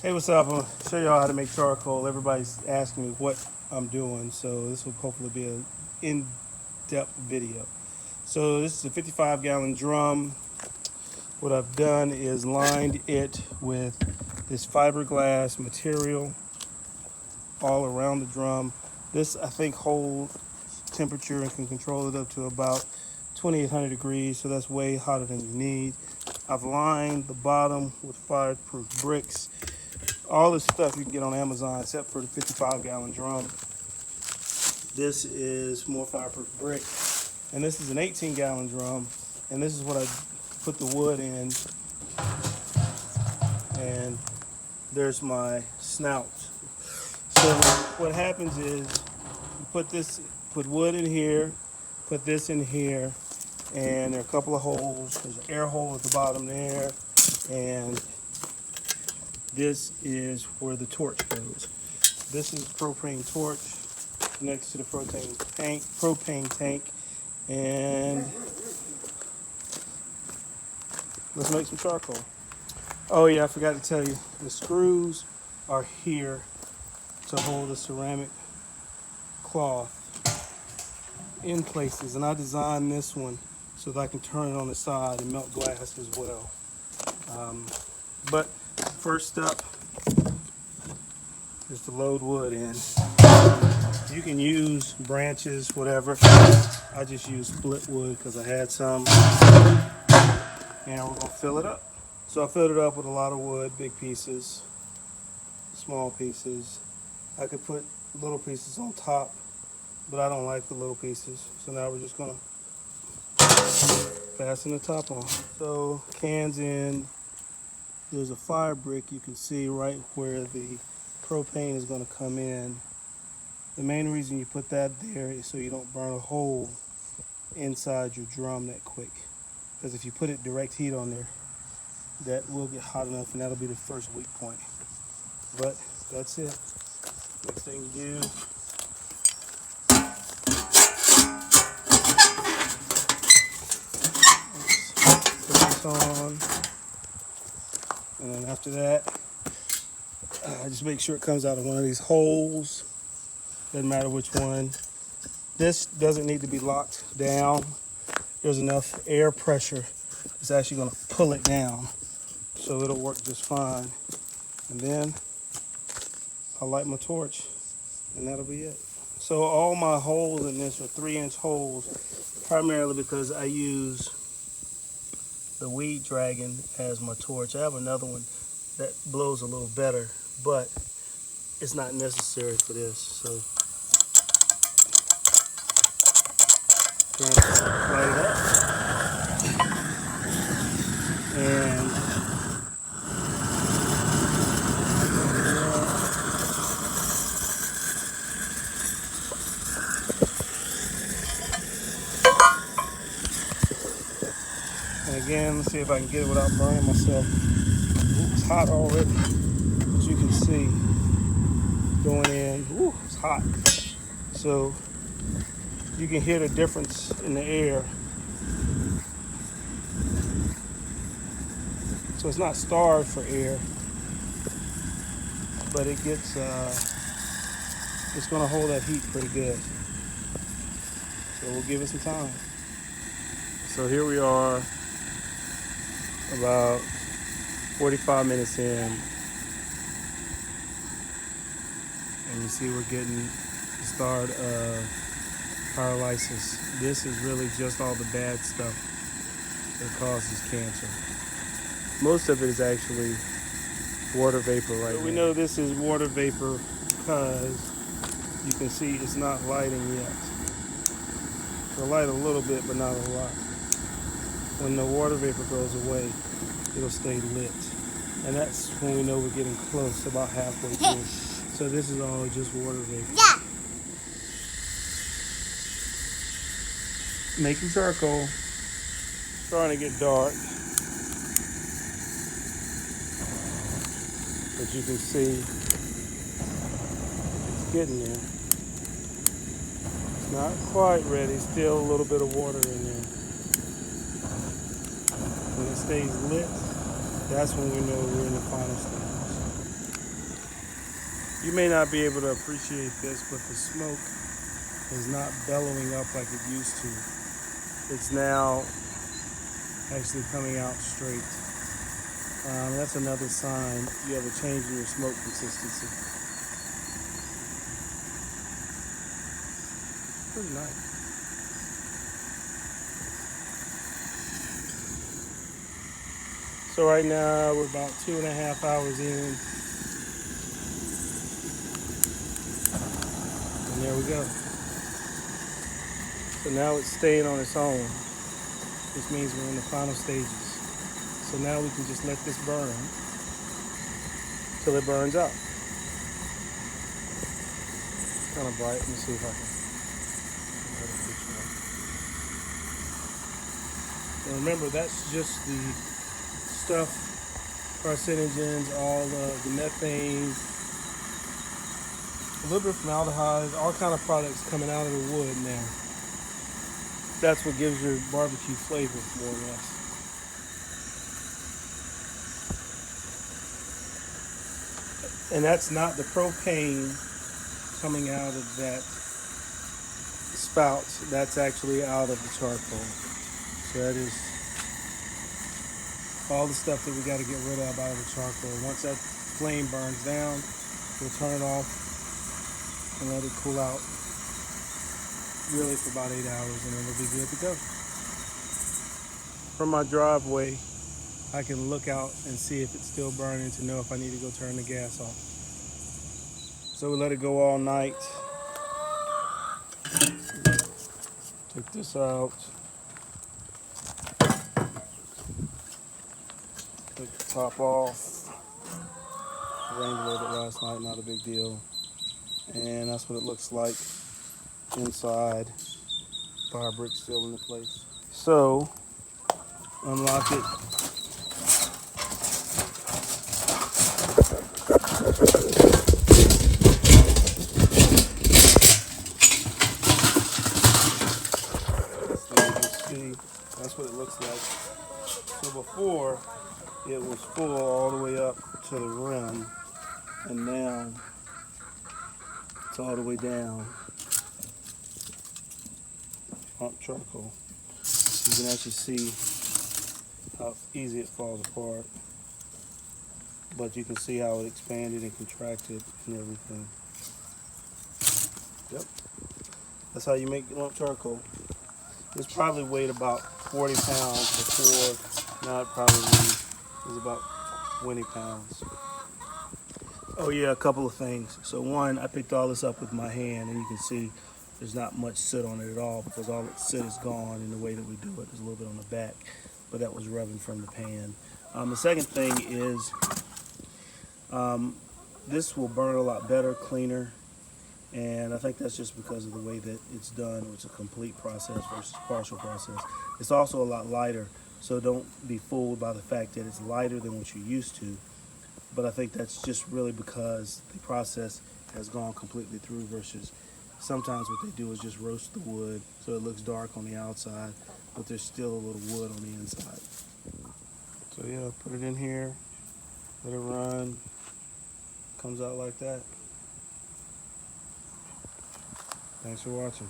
Hey, what's up? I'm gonna show y'all how to make charcoal. Everybody's asking me what I'm doing, so this will hopefully be an in-depth video. So this is a 55-gallon drum. What I've done is lined it with this fiberglass material all around the drum. This, I think, holds temperature and can control it up to about 2800 degrees, so that's way hotter than you need. I've lined the bottom with fireproof bricks. All this stuff you can get on Amazon except for the 55-gallon drum. This is more fireproof brick. And this is an 18-gallon drum. And this is what I put the wood in. And there's my snout. So what happens is you put wood in here, put this in here, and there are a couple of holes. There's an air hole at the bottom there, and this is where the torch goes. This is the propane torch next to the propane tank, and let's make some charcoal. Oh yeah, I forgot to tell you, the screws are here to hold the ceramic cloth in places, and I designed this one so that I can turn it on the side and melt glass as well. But first step is to load wood in. You can use branches, whatever. I just use split wood because I had some, and we're gonna fill it up. So I filled it up with a lot of wood, big pieces, small pieces. I could put little pieces on top, but I don't like the little pieces. So now we're just gonna fasten the top on. So cans in, there's a fire brick you can see right where the propane is gonna come in. The main reason you put that there is so you don't burn a hole inside your drum that quick. Because if you put it direct heat on there, that will get hot enough, and that'll be the first weak point. But that's it. Next thing you do, put this on, and then after that, just make sure it comes out of one of these holes. Doesn't matter which one. This doesn't need to be locked down. There's enough air pressure. It's actually going to pull it down, so it'll work just fine. And then I'll light my torch, and that'll be it. So all my holes in this are 3-inch holes, primarily because I use the Weed Dragon as my torch. I have another one that blows a little better, but it's not necessary for this. So light it up, and again, let's see if I can get it without burning myself. Ooh, it's hot already, as you can see, going in. Ooh, it's hot. So you can hear the difference in the air. So it's not starved for air, but it gets, it's gonna hold that heat pretty good. So we'll give it some time. So here we are, about 45 minutes in, and you see we're getting the start of pyrolysis. This is really just all the bad stuff that causes cancer. Most of it is actually water vapor right now. We know this is water vapor because you can see it's not lighting yet. It'll light a little bit, but not a lot. When the water vapor goes away, it'll stay lit. And that's when we know we're getting close, about halfway through. So this is all just water vapor. Yeah. Making charcoal. Starting to get dark. But you can see it's getting there. It's not quite ready, still a little bit of water in there. When it stays lit, that's when we know we're in the final stages. You may not be able to appreciate this, but the smoke is not bellowing up like it used to. It's now actually coming out straight. That's another sign you have a change in your smoke consistency. Pretty nice. So right now we're about 2.5 hours in, and there we go. So now it's staying on its own, which means we're in the final stages. So now we can just let this burn till it burns out. It's kind of bright. Let me see if I can. And remember, that's just the stuff, carcinogens, all the methane, a little bit of formaldehyde, all kind of products coming out of the wood now. That's what gives your barbecue flavor, more or less. And that's not the propane coming out of that spout. That's actually out of the charcoal. So that is all the stuff that we got to get rid of out of the charcoal. Once that flame burns down, we'll turn it off and let it cool out really for about 8 hours, and then it'll be good to go. From my driveway, I can look out and see if it's still burning to know if I need to go turn the gas off. So we let it go all night. Take this out. Take the top off. It rained a little bit last night, not a big deal. And that's what it looks like inside. Fire brick still in the place. So, unlock it. So you can see, that's what it looks like. So before, it was full all the way up to the rim, and now it's all the way down. Pump charcoal. You can actually see how easy it falls apart, but you can see how it expanded and contracted and everything. Yep, that's how you make lump charcoal. This probably weighed about 40 pounds before. Now it probably is about 20 pounds. Oh yeah, a couple of things. So one, I picked all this up with my hand, and you can see there's not much soot on it at all, because all the soot is gone in the way that we do it. There's a little bit on the back, but that was rubbing from the pan. The second thing is this will burn a lot better, cleaner, and I think that's just because of the way that it's done. It's a complete process versus partial process. It's also a lot lighter, so don't be fooled by the fact that it's lighter than what you're used to. But I think that's just really because the process has gone completely through, versus sometimes what they do is just roast the wood so it looks dark on the outside, but there's still a little wood on the inside. So yeah, put it in here, let it run, comes out like that. Thanks for watching.